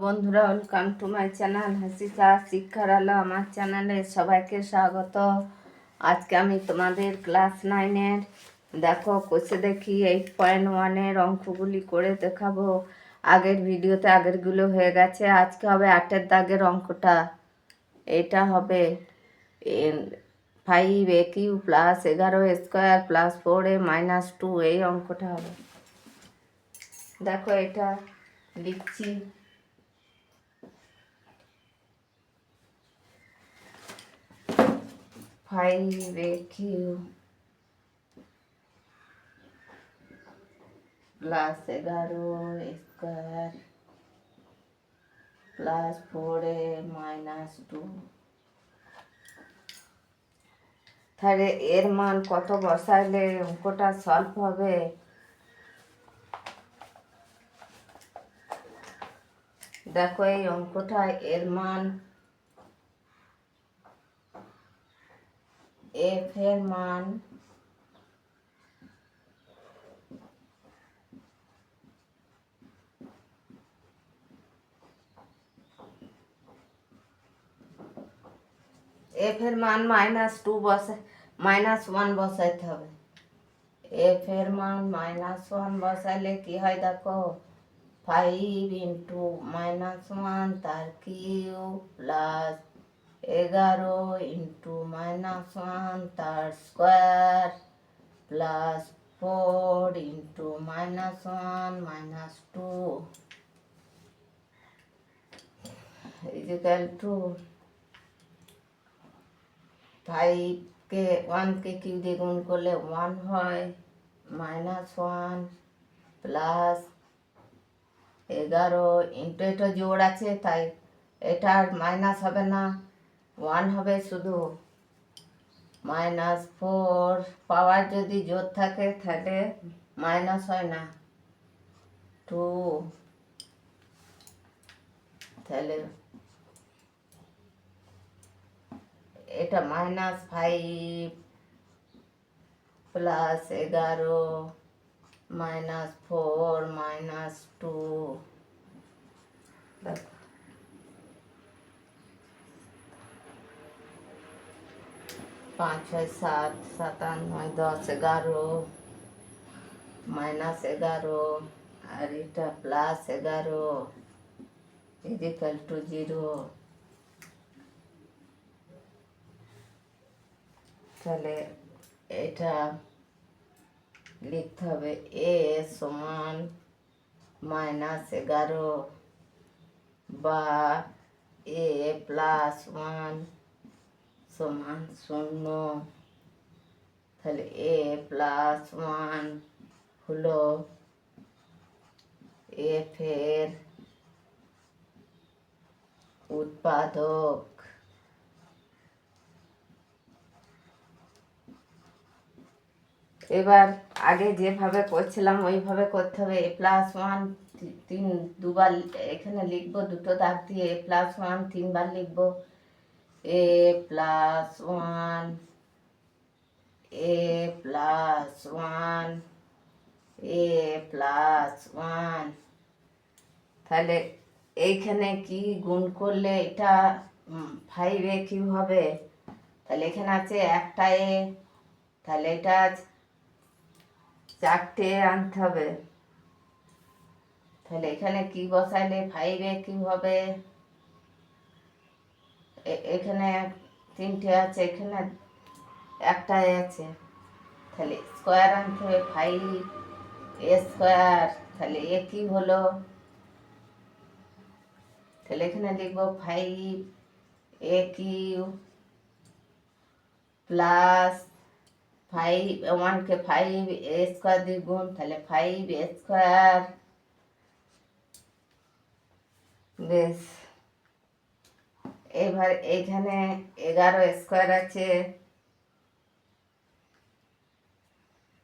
বন্ধুরা, welcome to my channel হাসিকা শিক্ষার আলো। আমার চ্যানেলে সবাইকে স্বাগত। আজকে আমি তোমাদের ক্লাস 9-এর দেখো কষে দেখি 8.1-এর অঙ্কগুলি করে দেখাবো। আগের ভিডিওতে আগেরগুলো হয়ে গেছে। আজকে হবে 8-এর দাগের অঙ্কটা। এটা হবে 5a³ + 11² + 4a - 2, এই অঙ্কটা হবে। দেখো এটা লিখছি। 5a³ + 11² + 4a - 2। তাহলে এর মান কত বসাইলে অঙ্কটা সলভ হবে? দেখো এই অঙ্কটা এর মান f এর মান -2 -1 বসাইতে হবে। f এর মান -1 বসাইলে কি হয় দেখো, 5 × -1 তার কিউব প্লাস 11 × -1 তার স্কোয়ার প্লাস 4 × -1 - 2 ইকুয়াল টু 5কে 1কে কিউ দিয়ে গুণ করলে 1 হয়, -1 প্লাস 11 ইন্টু, এটা জোড় আছে তাই এটা আর মাইনাস হবে না, 1 হবে শুধু, -4 পাওয়ার যদি জোর থাকে তাহলে মাইনাস হয় না, 2 তাহলে এটা -5 প্লাস 11 -4 -2। 5 6 7 7 8 9 10 11 -11 আর এটা +11 ইকুয়াল টু 0। তাহলে এটা লিখতে হবে a সমান -11 বা a +1 সমান 0। তাহলে a +1 হলো f এর উৎপাদক। এবার আগে যেভাবে করছিলাম ওইভাবে করতে হবে। a+1 দুবার এখানে লিখবো, দুটো দাগ দিয়ে a+1 3বার লিখবো, a+1 a+1 a+1। তাহলে এইখানে কি গুণ করলে এটা 5a³ হবে? তাহলে এখানে আছে একটা এ, তাহলে এটা 4টে আনতে হবে। তাহলে এখানে কি বসাইলে 5a³ হবে? এখানে 3টে আছে, এখানে একটাই আছে, তাহলে স্কোয়ার আনতে হবে, 5a²। তাহলে কি হলো? তাহলে এখানে লিখবো 5a³ প্লাস 1কে 5a² দিয়ে গুণ, তাহলে 5a²। বেশ, এবার এইখানে 11² আছে,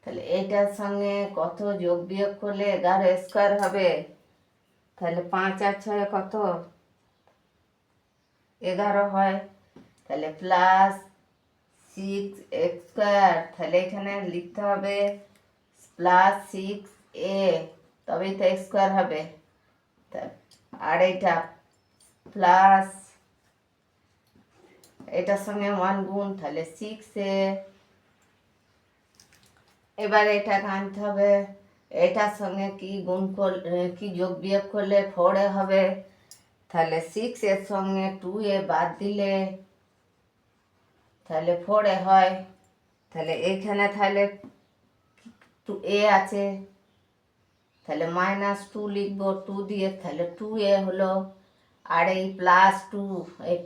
তাহলে এইটার সঙ্গে কত যোগ বিয়োগ করলে 11² হবে? তাহলে 5 আর 6 কত? 11 হয়। তাহলে +6x², তাহলে এখানে লিখতে হবে +6a, তবেই তো x² হবে। আর এইটা প্লাস এটার সঙ্গে 1 গুণ, তাহলে 6 এবার এটাকে আনতে হবে, এটার সঙ্গে কি গুণ করলে কি যোগ বিয়োগ করলে 4 হবে, তাহলে 6 এর সঙ্গে 2 বাদ দিলে তাহলে 4 হয়। তাহলে এইখানে তাহলে 2 আছে, তাহলে -2 লিখবো 2 দিয়ে, তাহলে 2 হলো। আর এই +2, এই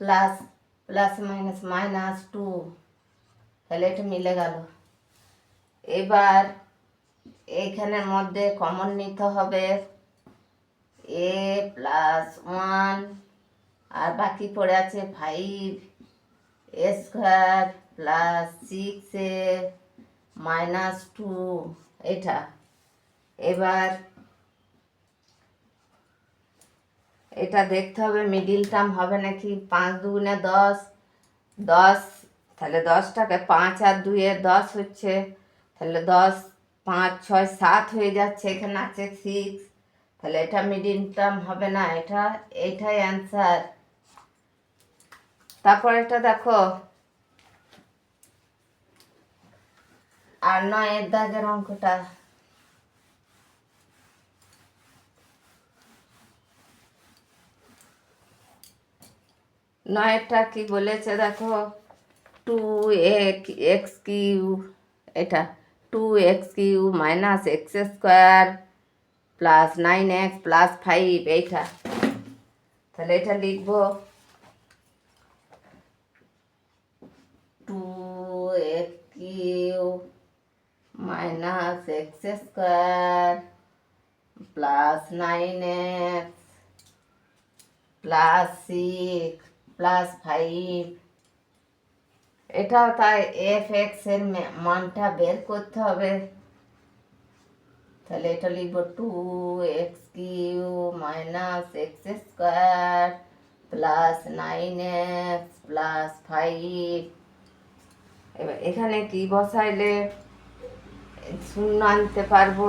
প্লাস প্লাস মাইনাস -2, তাহলে এটা মিলে গেল। এবার এইখানের মধ্যে কমন নিতে হবে a + 1, আর বাকি পড়ে আছে 5a² + 6a - 2 এটা। এবার এটা দেখতে হবে মিডিল টার্ম হবে নাকি। 5 দুগুণে 10, 10, তাহলে 10টাকে 5 আর 2 10 হচ্ছে, তাহলে 10, 5, 6, 7 হয়ে যাচ্ছে, এখানে আছে 6, তাহলে এটা মিডিল টার্ম হবে না, এটাই অ্যান্সার। তারপর এটা দেখো, আর 9 দাগের অঙ্কটা। নয়টা কি বলেছে দেখো, 2x³ এটা 2x³ - x² + 9x + 5 এইটা। তাহলে এটা লিখবো 2x³ - x² + 9x + 6 + 5। এটাও তাই, fx এর মানটা বের করতে হবে। তাহলে এটা লিখবো 2x³ - x² + 9x + 5। এবার এখানে কি বসাইলে শূন্য আনতে পারবো?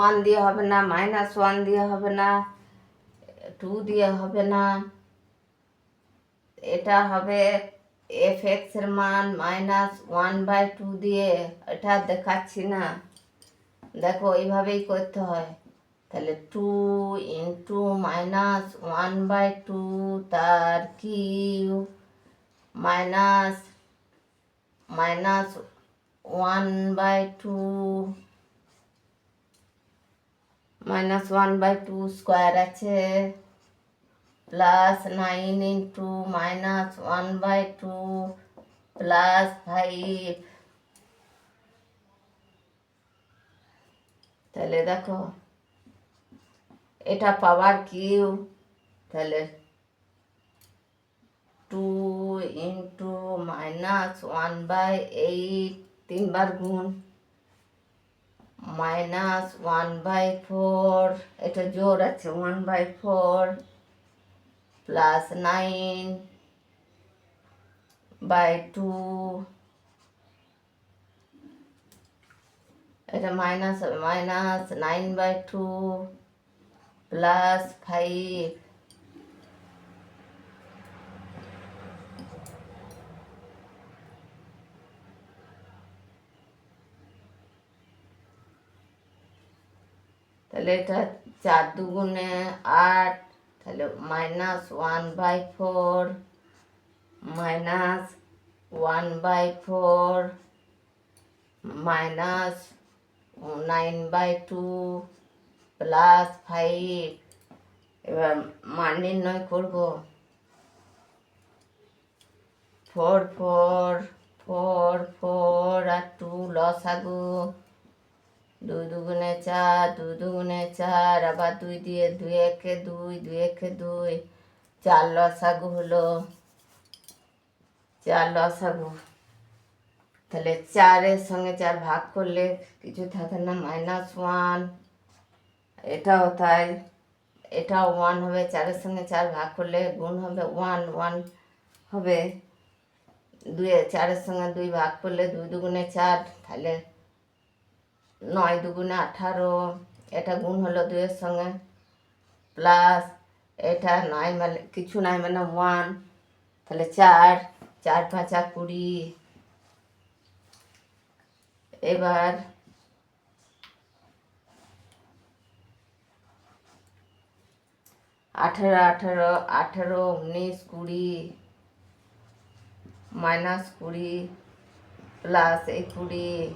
1 দিয়ে হবে না, -1 দিয়ে হবে না, 2 দিয়ে হবে না, এটা হবে fx এর মান -1/2 দিয়ে। এটা দেখাচ্ছি না, দেখো এইভাবেই করতে হয়। তাহলে 2 × -1/2 তার কিউব -1/2 -1/2 স্কোয়ার আছে, +9 × -1/2 +5। তাহলে দেখো এটা পাওয়ার কিউব, তাহলে 2 × -1/8 3বার গুণ, -1/4, এটা জোর আছে, 1/4 + 9/2, এটা মাইনাস হবে, -9/2 + 5। তাহলে এটা 4 দুগুণে 8, তাহলে -1/4 -1/4 -9/2 +5। এবার মান নির্ণয় করবো। 4 4 4 4 আর 2 লসাগু, 2 দুগুণে 4, 2 দুগুণে 4, আবার 2 দিয়ে 2 একে 2, 2 একে 2, 4 লসাগু হলো, 4 লসাগু। তাহলে 4-এর সঙ্গে 4 ভাগ করলে কিছু থাকে না, -1। এটাও তাই, এটাও 1 হবে, 4-এর সঙ্গে 4 ভাগ করলে গুণ হবে 1 1 হবে। চারের সঙ্গে 2 ভাগ করলে 2 দুগুণে 4, তাহলে 9 দুগুণে 18, এটা গুণ হলো 2-এর সঙ্গে, প্লাস এটা 9 মানে কিছু নাই মানে 1, তাহলে 4, 4 5 20। এবার 18 18 18 19 20 মাইনাস 20 প্লাস এই 20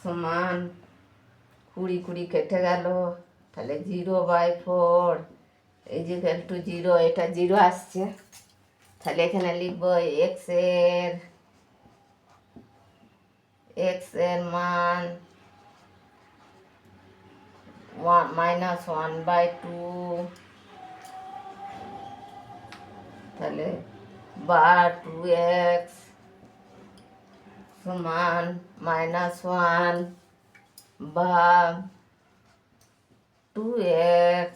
সমান 20 20 কেটে গেল, তাহলে 0/4 ইজিক্যাল টু 0, এটা 0 আসছে। তাহলে এখানে লিখবো x এর মান -1/2, তাহলে বা 2x সমান -1 বা 2x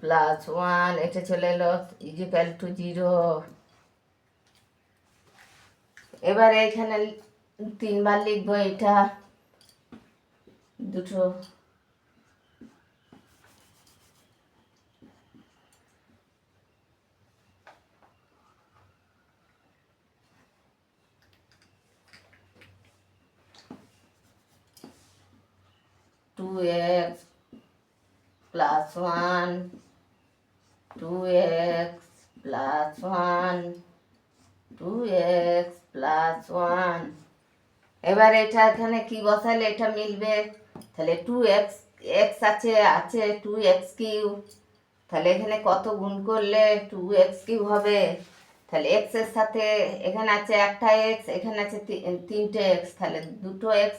প্লাস 1, এটা চলে এলো ইজিক্যাল টু 0। এবার এখানে 3 বার লিখবো এটা দুটো, 2x plus 1 2x plus 1 2x plus 1। এবার এটা এখানে কি বসালে এটা মিলবে, তাহলে 2x x আছে 2x কিউব, তাহলে এখানে কত গুণ করলে 2x কিউব হবে, তাহলে x এর সাথে এখানে আছে একটা x, এখানে আছে 3টে x, তাহলে 2টো x,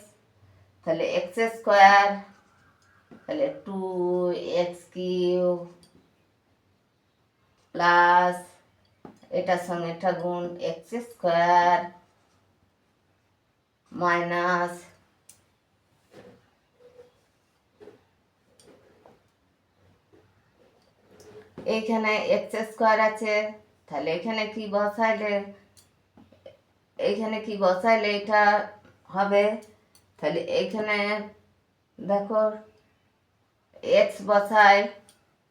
তাহলে x স্কোয়ার, তাহলে 2x কিউব প্লাস এটার সঙ্গে এটা গুণ x স্কোয়ার মাইনাস এইখানে x স্কোয়ার আছে, তাহলে এখানে কি বসাইলে এটা হবে, তাহলে এইখানে দেখো x বসাই,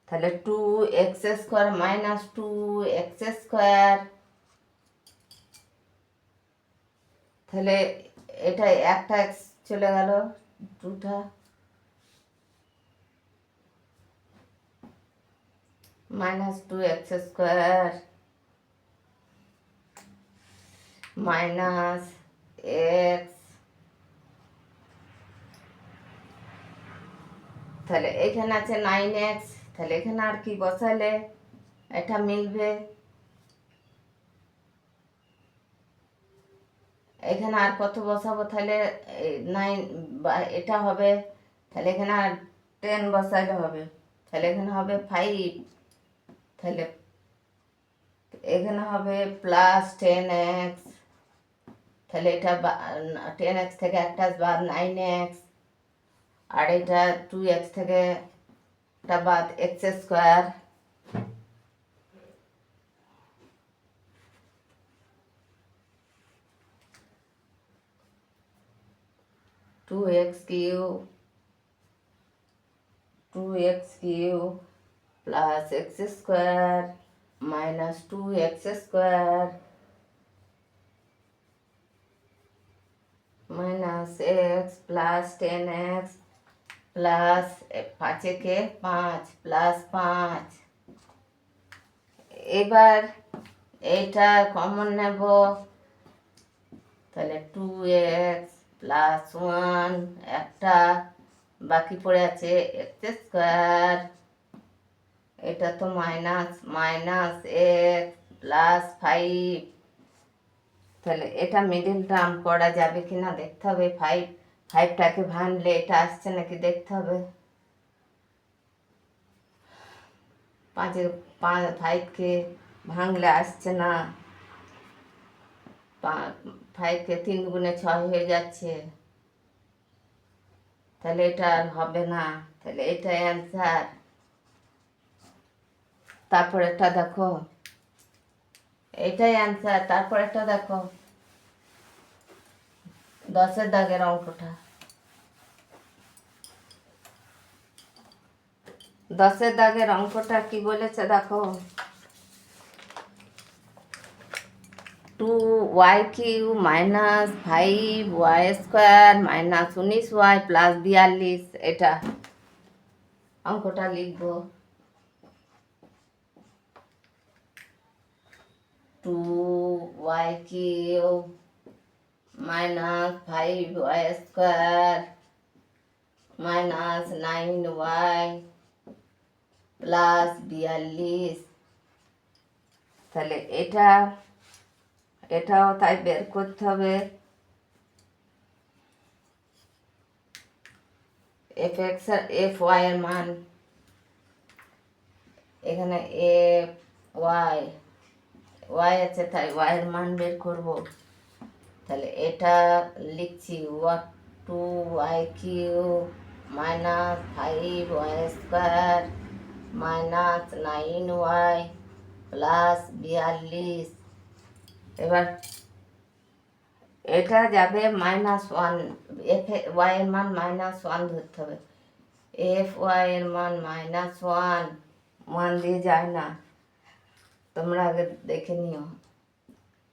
তাহলে 2x square minus 2x square, তাহলে এটা একটা x চলে গেল, 2টা minus 2x square minus x, তাহলে এখানে আছে 9x, তাহলে এখানে আর কি বসালে এটা মিলবে, এখানে আর কত বসাবো, তাহলে 9 এটা হবে, তাহলে এখানে আর 10 বসাইলে হবে, তাহলে এখানে হবে 5, তাহলে এখানে হবে প্লাস 10x, তাহলে এটা 10x থেকে একটা বাদ 9x, আর এটা 2x থেকে একটা বাদ x square, 2x cube plus x square minus 2x square minus x plus 10x plus 5 কে 5 প্লাস 5। এবার এটা কমন নেব, তাহলে 2x প্লাস 1 একটা বাকি পড়ে আছে x স্কোয়ার, এটা তো মাইনাস x প্লাস 5, তাহলে এটা মিডিল টার্ম করা যাবে কিনা দেখতে হবে, 5টাকে ভাঙলে এটা আসছে নাকি দেখতে হবে, 5কে ভাঙলে আসছে না, 5কে 3 গুণে 6 হয়ে যাচ্ছে, তাহলে এটা আর হবে না, তাহলে এটা অ্যান্সার। তারপর এটা দেখো এটাই অ্যান্সার। তারপর একটা দেখো 10-এর দাগের অঙ্কটা। 10-এর দাগের অঙ্কটা কি বলেছে দেখো। 2y³ minus 5y² minus 19y plus 42, এটা অঙ্কটা লিখবো। 2y³ minus 5y² minus 9y plus 42। তাহলে এটাও তাই বের করতে হবে। fy এর মান এখানে y আছে, তাই y এর মান বের করব। তাহলে এটা লিখছি 2y³ minus 5y² minus 9y plus 42। এবার এটা যাবে -1, y এর মান -1 ধরতে হবে। fy এর মান -1 দিয়ে যায় না, তোমরা আগে দেখে নিও।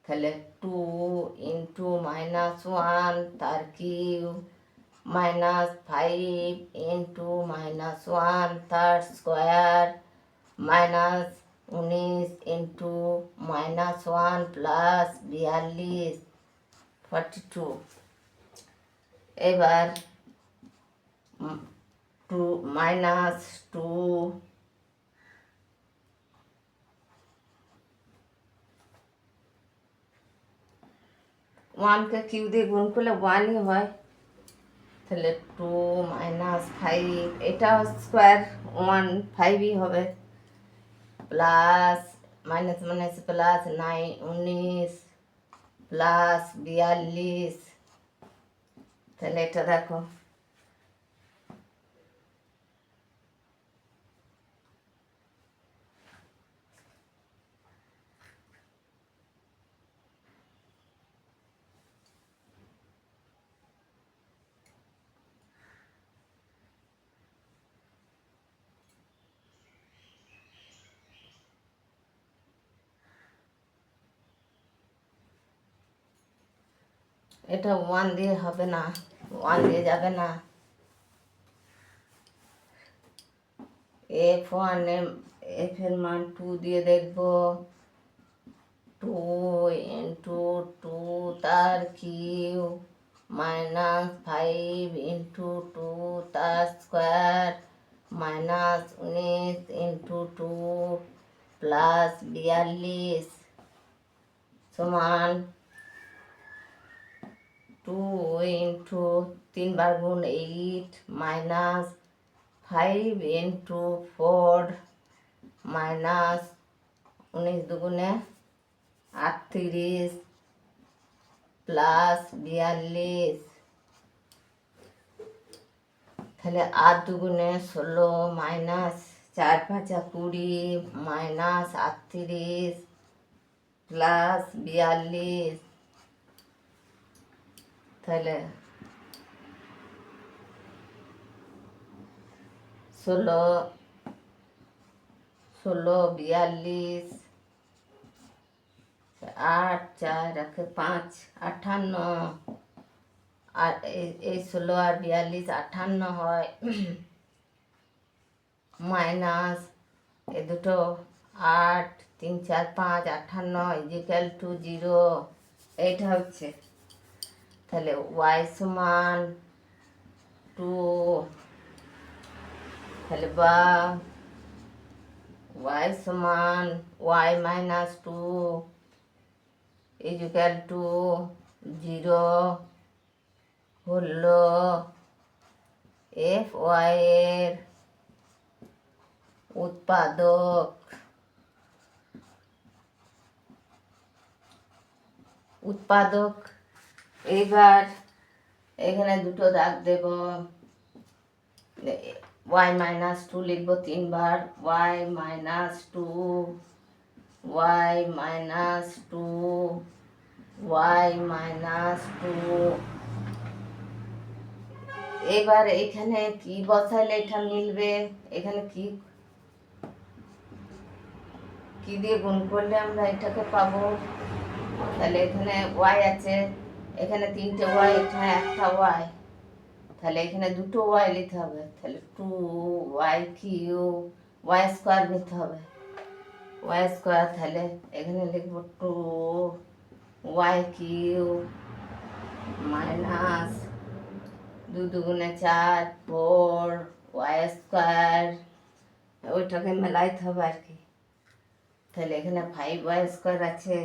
তাহলে 2 ইন্টু -1 তার কিউব মাইনাস 5 ইন্টু -1 তার স্কোয়ার মাইনাস 19 ইন্টু -1 প্লাস 42 42। এবার 2 -2 1কে কিউ দিয়ে গুণ করলে 1ই হয়। তাহলে 2 -5, এটা স্কোয়ার 1 5ই হবে, plus minus minus plus 19 plus 42। তাহলে এটা দেখো এটা 1 দিয়ে হবে না, 1 দিয়ে যাবে না। f এর মান 2 দিয়ে দেখব। 2 ইন্টু 2 তার কিউব মাইনাস 5 ইন্টু 2 তার স্কোয়ার মাইনাস 19 ইন্টু 2 প্লাস 42 সমান 2 ইন্টু 3 বার গুণ 8 মাইনাস 5 ইন্টু 4 মাইনাস 19 দুগুণে 38 প্লাস 42। তাহলে 8 দুগুণে 16 মাইনাস 4 5 20 মাইনাস 38 প্লাস 42। তাহলে 16 42 8 4 রাখে 5 58, আর এই 16 আর 42 58 হয়, মাইনাস এ দুটো 8 3 4 5 58 ইজিক্যাল টু 0। এইটা হচ্ছে। তাহলে y সমান 2, তাহলে বা y সমান y মাইনাস 2 ইজিক্যাল টু 0 হলো fy এর উৎপাদক। এইবার এখানে দুটো দাগ দেব, y -2 লিখবো 3 বার, y -2 y minus two, y minus two. এবার এখানে কি বসাইলে এটা মিলবে? এখানে কি কি দিয়ে গুণ করলে আমরা এটাকে পাবো? তাহলে এখানে ওয়াই আছে, এখানে তিনটে ওয়াই, এখানে একটা ওয়াই, তাহলে এখানে দুটো ওয়াই নিতে হবে। তাহলে two y cube, y square নিতে হবে, ওয়াই স্কোয়ার। তাহলে এখানে লিখবো টু ওয়াই কিউ মাইনাস দু দুগুণে চার, ফোর ওয়াই স্কোয়ার। ওইটাকে মেলাইতে হবে আর কি। তাহলে এখানে ফাইভ ওয়াই স্কোয়ার আছে,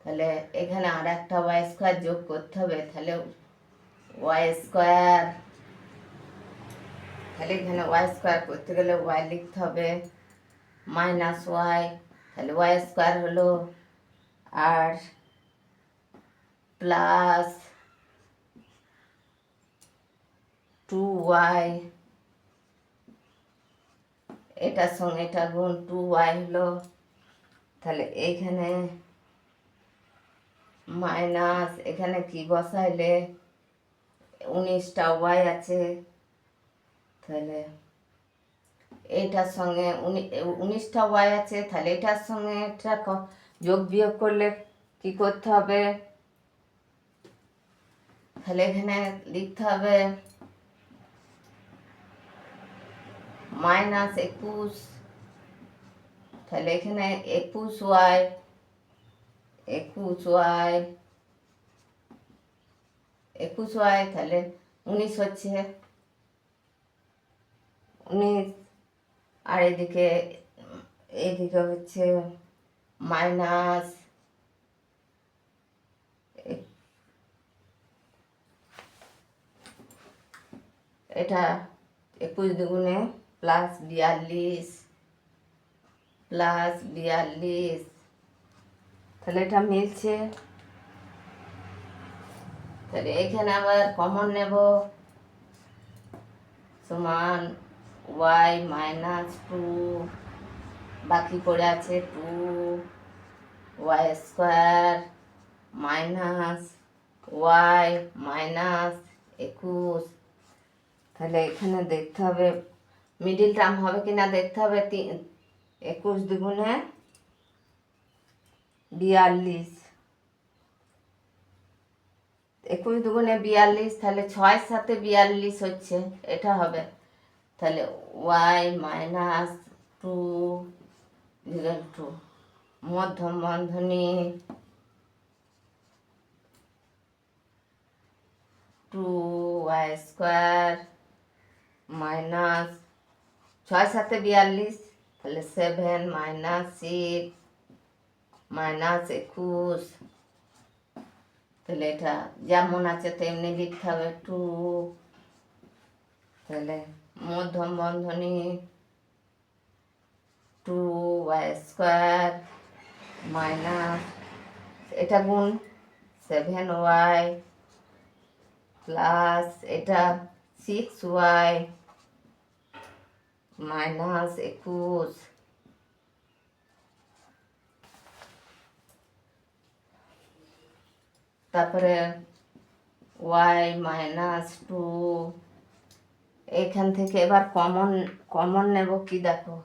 তাহলে এখানে আর একটা ওয়াই স্কোয়ার যোগ করতে হবে। তাহলে ওয়াই স্কোয়ার, তাহলে এখানে ওয়াই স্কোয়ার করতে গেলে ওয়াই লিখতে হবে মাইনাস ওয়াই, তাহলে ওয়াই স্কোয়ার হলো, আর প্লাস টু ওয়াই, এটার সঙ্গে এটা গুণ টু ওয়াই হলো। তাহলে এইখানে মাইনাস, এখানে কি বসাইলে 19টা ওয়াই আছে, তাহলে এইটার সঙ্গে 19টা ওয়াই আছে, তাহলে এটার সঙ্গে এটা যোগ বিয়োগ করলে কি করতে হবে? তাহলে এখানে লিখতে হবে মাইনাস 21, তাহলে এখানে 21 ওয়াই, 21 ওয়াই, 21 ওয়াই, তাহলে 19 হচ্ছে 19, আর এদিকে হচ্ছে মাইনাস, এটা 21 দুগুণে প্লাস 42, প্লাস 42, তাহলে এটা মিলছে। তাহলে এখানে আবার কমন নেব, সমান ওয়াই মাইনাস টু, বাকি পড়ে আছে two y square minus y minus 21। তাহলে এখানে দেখতে হবে মিডিল টার্ম হবে কিনা দেখতে হবে। 21 দুগুণে 42, 21 দুগুণে 42, তাহলে 6 সাথে 42 হচ্ছে, এটা হবে। তাহলে y minus two equal to মধ্যম বন্ধনী টু ওয়াই স্কোয়ার মাইনাস 6 সাথে 42, তাহলে 7 মাইনাস 6 মাইনাস 21, তাহলে এটা যেমন আছে তেমনি লিখতে হবে টু, তাহলে মধ্যম বন্ধনী টু ওয়াই স্কোয়ার মাইনাস, এটা গুণ 7 ওয়াই প্লাস এটা 6 ওয়াই মাইনাস 21, তারপরে ওয়াই মাইনাস টু, এখান থেকে এবার কমন নেব কি দেখো।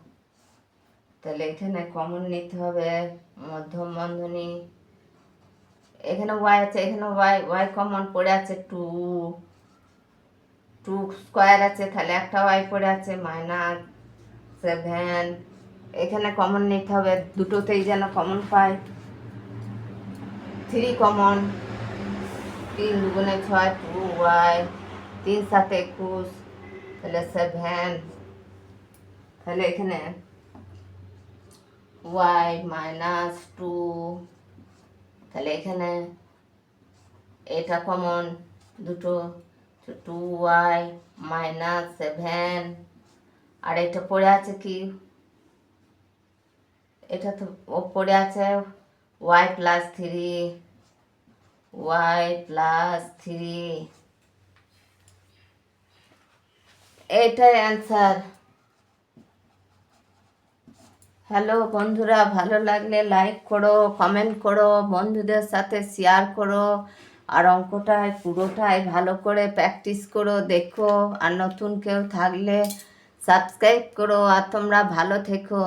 তাহলে এখানে কমন নিতে হবে মধ্যম বন্ধনী, এখানে ওয়াই আছে, এখানে ওয়াই কমন পড়ে আছে টু, টু স্কোয়ার আছে, তাহলে একটা ওয়াই পড়ে আছে মাইনাস 7, এখানে কমন নিতে হবে, দুটোতেই যেন কমন পাই। 3 কমন, 3 দুগুণে 6 টু ওয়াই, 3 সাথে 21, তাহলে 7, তাহলে এখানে ওয়াই মাইনাস টু, তাহলে এখানে এটা কমন দুটো, টু ওয়াই মাইনাস 7, আর এটা পড়ে আছে কি, এটা তো ও পড়ে আছে ওয়াই প্লাস 3, ওয়াই প্লাস 3, এইটাই অ্যান্সার। হ্যালো বন্ধুরা, ভালো লাগলে লাইক করো, কমেন্ট করো, বন্ধুদের সাথে শেয়ার করো। আর অঙ্কটায় পুরোটাই ভালো করে প্র্যাকটিস করো, দেখো। আর নতুন কেউ থাকলে সাবস্ক্রাইব করো। আর তোমরা ভালো থেকো।